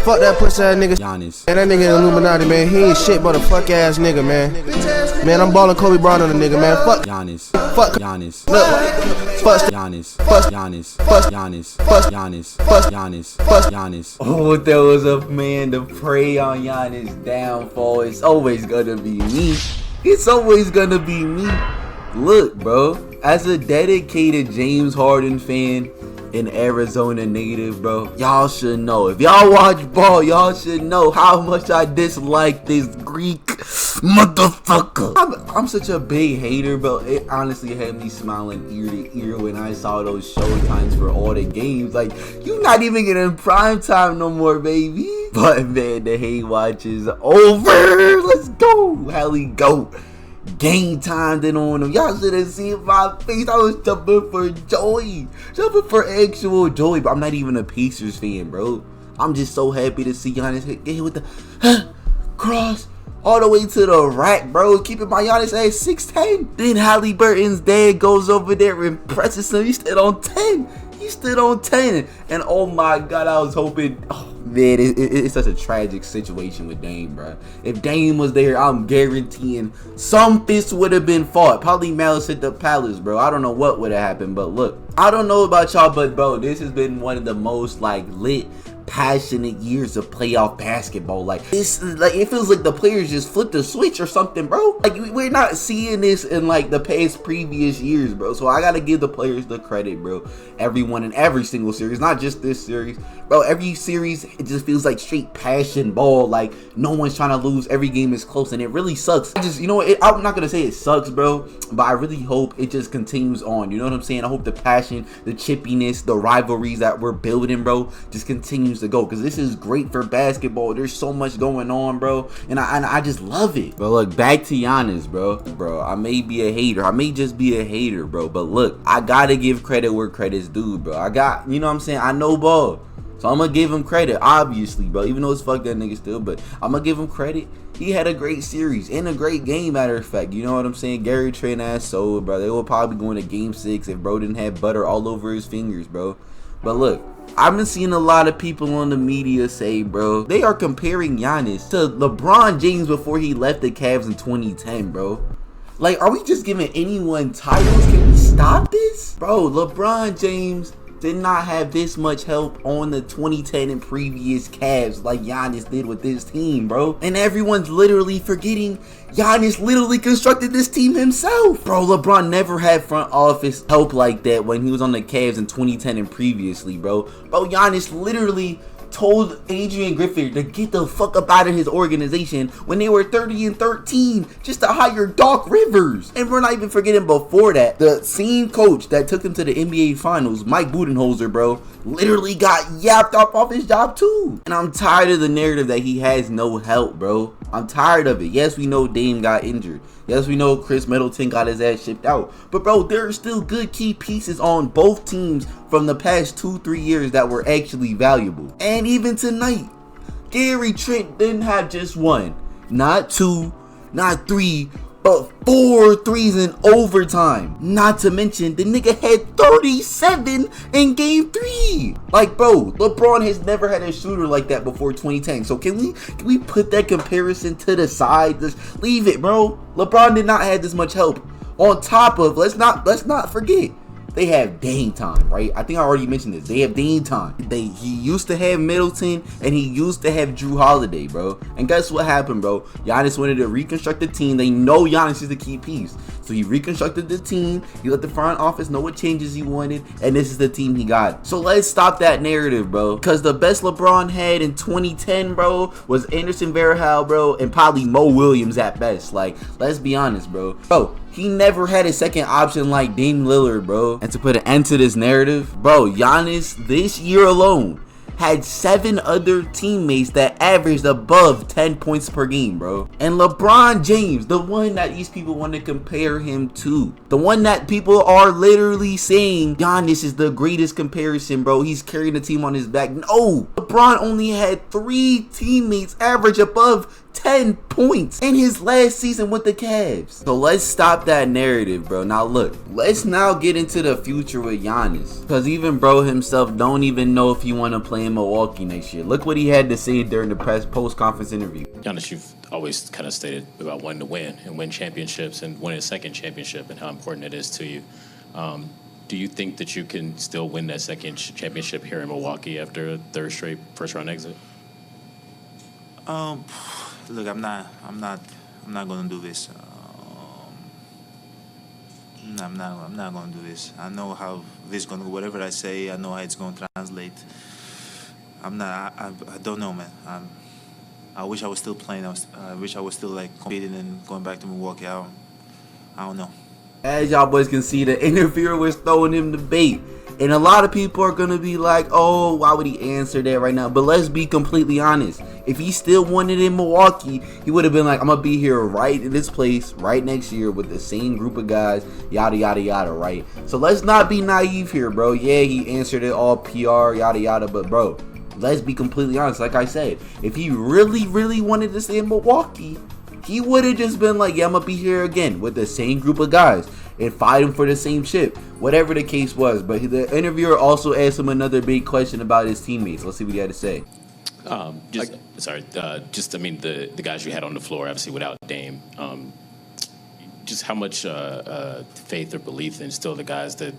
Fuck that pussy ass nigga. Giannis. And that nigga Illuminati, man. He ain't shit but a fuck ass nigga, man. Man, I'm balling Kobe Bryant on the nigga, man. Fuck Giannis. Fuck Giannis. Look, fuck Giannis. Fuck Giannis. Fuck Giannis. Fuck Giannis. Fuck Giannis. Fuck Giannis. Oh, if there was a man to prey on Giannis' downfall, it's always gonna be me. It's always gonna be me. Look, bro, as a dedicated James Harden fan, an Arizona native, bro, y'all should know. If y'all watch ball, y'all should know how much I dislike this Greek motherfucker. I'm such a big hater, bro. It honestly had me smiling ear to ear when I saw those show times for all the games. Like, you not even getting prime time no more, baby. But man, the hate watch is over. Let's go, Hallie, go. Game timed it on them. Y'all should have seen my face. I was jumping for joy, jumping for actual joy. But I'm not even a Pacers fan, bro. I'm just so happy to see Giannis get hit with the cross all the way to the rack, bro. Keeping my Giannis at 6'10". Then Haliburton's dad goes over there and presses him. He stood on 10. He stood on 10. And oh my God, I was hoping. Oh, man, it's such a tragic situation with Dame, bro. If Dame was there, I'm guaranteeing some fists would have been fought. Probably Malice hit the palace, bro. I don't know what would have happened, but look, I don't know about y'all, but bro, this has been one of the most like lit, passionate years of playoff basketball. Like, it's like it feels like the players just flipped the switch or something, bro. Like, we're not seeing this in like the past previous years, bro. So I gotta give the players the credit, bro. Everyone in every single series, not just this series, bro. Every series, it just feels like straight passion ball. Like, no one's trying to lose. Every game is close, and it really sucks. You know what, I'm not gonna say it sucks, bro, but I really hope it just continues on. You know what I'm saying? I hope the passion, the chippiness, the rivalries that we're building, bro, just continues to go, because this is great for basketball. There's so much going on, bro, and I just love it. But look, back to Giannis, bro. I may be a hater. I may just be a hater, bro, but look, I gotta give credit where credit's due, bro. You know what I'm saying? I know ball, so I'm gonna give him credit, obviously, bro, even though it's fuck that nigga still, but I'm gonna give him credit. He had a great series and a great game, matter of fact. You know what I'm saying? Gary Trent ass sold, bro. They will probably go into game 6 if bro didn't have butter all over his fingers, bro. But look, I've been seeing a lot of people on the media say, bro, they are comparing Giannis to LeBron James before he left the Cavs in 2010, bro. Like, are we just giving anyone titles? Can we stop this? Bro, LeBron James did not have this much help on the 2010 and previous Cavs like Giannis did with this team, bro. And everyone's literally forgetting Giannis literally constructed this team himself. Bro, LeBron never had front office help like that when he was on the Cavs in 2010 and previously, bro. Bro, Giannis literally told Adrian Griffin to get the fuck up out of his organization when they were 30-13 just to hire Doc Rivers. And we're not even forgetting before that, the same coach that took them to the NBA Finals, Mike Budenholzer, bro, literally got yapped off his job too. And I'm tired of the narrative that he has no help, bro. I'm tired of it. Yes, we know Dame got injured. Yes, we know Chris Middleton got his ass shipped out. But bro, there are still good key pieces on both teams from the past 2-3 years that were actually valuable. And even tonight, Gary Trent didn't have just one, not two, not three, but 4 threes in overtime. Not to mention, the nigga had 37 in game 3. Like, bro, LeBron has never had a shooter like that before 2010. So can we put that comparison to the side? Just leave it, bro. LeBron did not have this much help. On top of, let's not forget, they have Dame time, right? I think I already mentioned this. They have Dame time. He used to have Middleton, and he used to have Drew Holiday, bro. And guess what happened, bro? Giannis wanted to reconstruct the team. They know Giannis is the key piece. So he reconstructed the team. He let the front office know what changes he wanted, and this is the team he got. So let's stop that narrative, bro. Because the best LeBron had in 2010, bro, was Anderson Varejao, bro, and probably Mo Williams at best. Like, let's be honest, bro. Bro, he never had a second option like Dame Lillard, bro. And to put an end to this narrative, bro, Giannis this year alone had 7 other teammates that averaged above 10 points per game, bro. And LeBron James, the one that these people want to compare him to, the one that people are literally saying Giannis is the greatest comparison, bro. He's carrying the team on his back. No, LeBron only had 3 teammates average above 10 points in his last season with the Cavs. So let's stop that narrative, bro. Now look, let's now get into the future with Giannis, because even bro himself don't even know if he want to play in Milwaukee next year. Look what he had to say during the post-conference interview. Giannis, you've always kind of stated about wanting to win and win championships and win a second championship and how important it is to you. Do you think that you can still win that second championship here in Milwaukee after a third straight first-round exit? Look, I'm not gonna do this. I'm not gonna do this. I know how this gonna. Whatever I say, I know how it's gonna translate. I don't know, man. I wish I was still playing. I wish I was still like competing and going back to Milwaukee. I don't know. As y'all boys can see, the interviewer was throwing him the bait. And a lot of people are going to be like, oh, why would he answer that right now? But let's be completely honest. If he still wanted in Milwaukee, he would have been like, I'm going to be here right in this place right next year with the same group of guys, yada, yada, yada, right? So let's not be naive here, bro. Yeah, he answered it all PR, yada, yada. But, bro, let's be completely honest. Like I said, if he really, really wanted to stay in Milwaukee, he would have just been like, yeah, I'm going to be here again with the same group of guys and fighting for the same ship, whatever the case was. But the interviewer also asked him another big question about his teammates. Let's see what he had to say. I mean, the guys you had on the floor, obviously without Dame, just how much faith or belief in still the guys that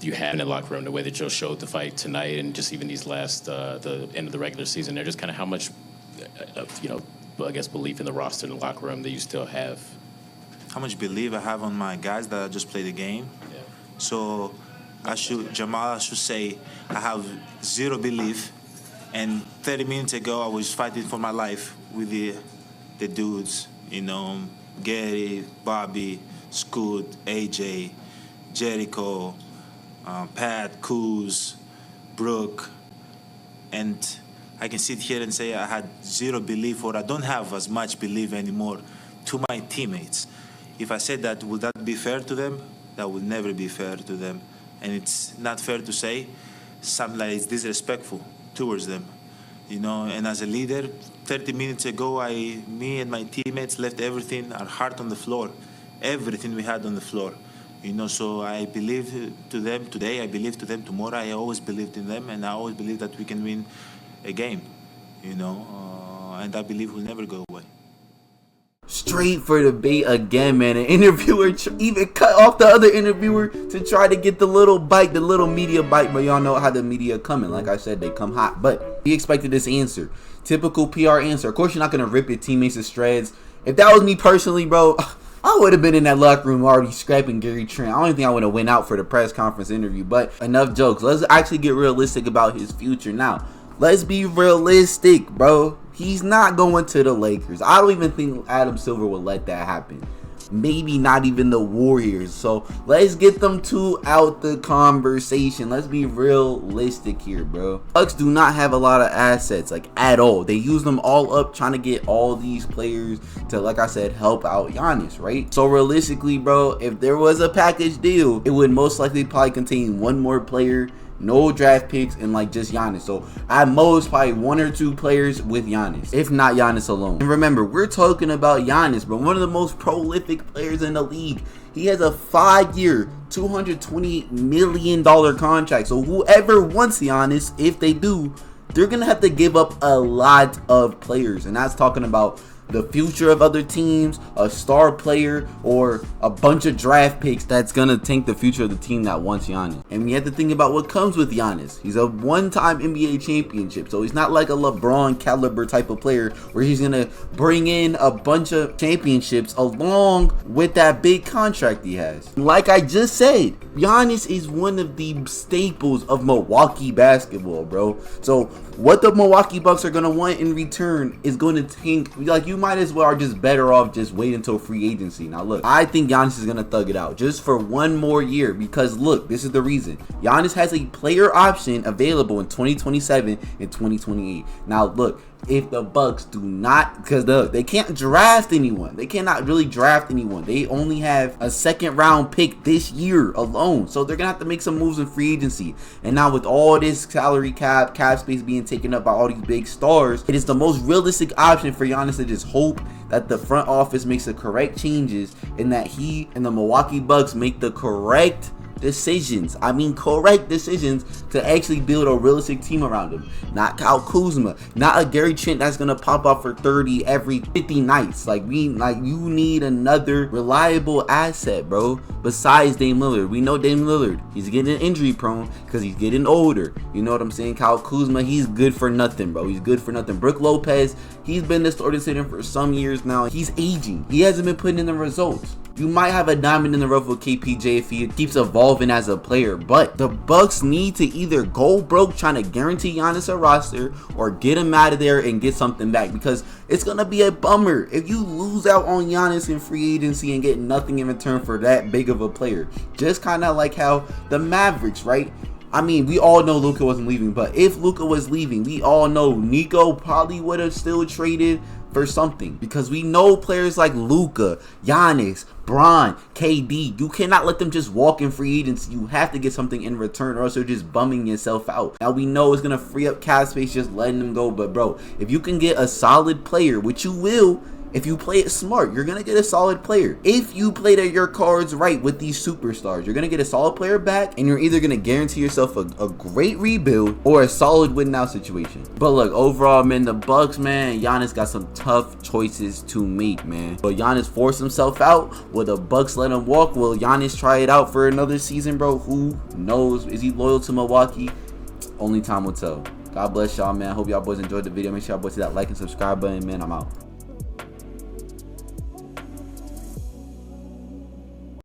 you had in the locker room, the way that Joe showed the fight tonight and just even these last, the end of the regular season, they're just kind of how much, I guess, belief in the roster in the locker room that you still have? How much belief I have on my guys that I just played the game. Yeah. So Jamal should say I have zero belief. And 30 minutes ago, I was fighting for my life with the dudes, Gary, Bobby, Scoot, AJ, Jericho, Pat, Kuz, Brooke, and I can sit here and say I had zero belief, or I don't have as much belief anymore to my teammates. If I said that, would that be fair to them? That would never be fair to them. And it's not fair to say something like it's disrespectful towards them. And as a leader, 30 minutes ago, me and my teammates left everything, our heart on the floor, everything we had on the floor. So I believe to them today, I believe to them tomorrow. I always believed in them, and I always believe that we can win a game, and I believe will never go away. Straight for the bait again, man. An interviewer even cut off the other interviewer to try to get the little bite, the little media bite. But y'all know how the media coming. Like I said, they come hot. But he expected this answer. Typical PR answer. Of course, you're not going to rip your teammates to shreds. If that was me personally, bro, I would have been in that locker room already scrapping Gary Trent. I don't even think I would have went out for the press conference interview. But enough jokes. Let's actually get realistic about his future now. Let's be realistic, bro. He's not going to the Lakers. I don't even think Adam Silver will let that happen. Maybe not even the Warriors. So let's get them two out the conversation. Let's be realistic here, bro. Bucks do not have a lot of assets, like at all. They use them all up trying to get all these players to, like I said, help out Giannis, right? So realistically, bro, if there was a package deal, it would most likely probably contain one more player, no draft picks, and like just Giannis. So at most probably one or two players with Giannis, if not Giannis alone. And remember, we're talking about Giannis, bro, one of the most prolific players in the league. He has a 5-year, $228 million contract. So whoever wants Giannis, if they do, they're gonna have to give up a lot of players, and that's talking about the future of other teams, a star player, or a bunch of draft picks that's gonna tank the future of the team that wants Giannis. And we have to think about what comes with Giannis. He's a one-time NBA championship, so he's not like a LeBron caliber type of player where he's gonna bring in a bunch of championships along with that big contract he has. Like I just said, Giannis is one of the staples of Milwaukee basketball, bro. So what the Milwaukee Bucks are gonna want in return is gonna tank. Like, you might as well are just better off just wait until free agency. Now look, I think Giannis is gonna thug it out just for one more year, because look, this is the reason. Giannis has a player option available in 2027 and 2028. Now look, if the Bucks do not, because they can't draft anyone, they cannot really draft anyone. They only have a second round pick this year alone. own. So they're gonna have to make some moves in free agency. And now with all this salary cap space being taken up by all these big stars, it is the most realistic option for Giannis to just hope that the front office makes the correct changes and that he and the Milwaukee Bucks make the correct decisions. I mean correct decisions to actually build a realistic team around him. Not Kyle Kuzma, not a Gary Trent that's gonna pop up for 30 every 50 nights. Like you need another reliable asset, bro. Besides Dame Lillard. We know Dame Lillard, he's getting injury prone because he's getting older. You know what I'm saying? Kyle Kuzma, he's good for nothing, bro. He's good for nothing. Brook Lopez, he's been this organization for some years now. He's aging. He hasn't been putting in the results. You might have a diamond in the rough with KPJ if he keeps evolving as a player, but the Bucks need to either go broke trying to guarantee Giannis a roster or get him out of there and get something back, because it's going to be a bummer if you lose out on Giannis in free agency and get nothing in return for that big of a player. Just kind of like how the Mavericks, right? I mean, we all know Luka wasn't leaving, but if Luka was leaving, we all know Nico probably would have still traded for something, because we know players like Luka, Giannis, BRON, KD, you cannot let them just walk in free agency. You have to get something in return, or else you're just bumming yourself out. Now we know it's gonna free up cap space just letting them go, but bro, if you can get a solid player, which you will, if you play it smart, you're going to get a solid player. If you play your cards right with these superstars, you're going to get a solid player back, and you're either going to guarantee yourself a great rebuild or a solid win now situation. But look, overall, man, the Bucks, man, Giannis got some tough choices to make, man. Will Giannis force himself out? Will the Bucks let him walk? Will Giannis try it out for another season, bro? Who knows? Is he loyal to Milwaukee? Only time will tell. God bless y'all, man. Hope y'all boys enjoyed the video. Make sure y'all boys hit that like and subscribe button, man. I'm out.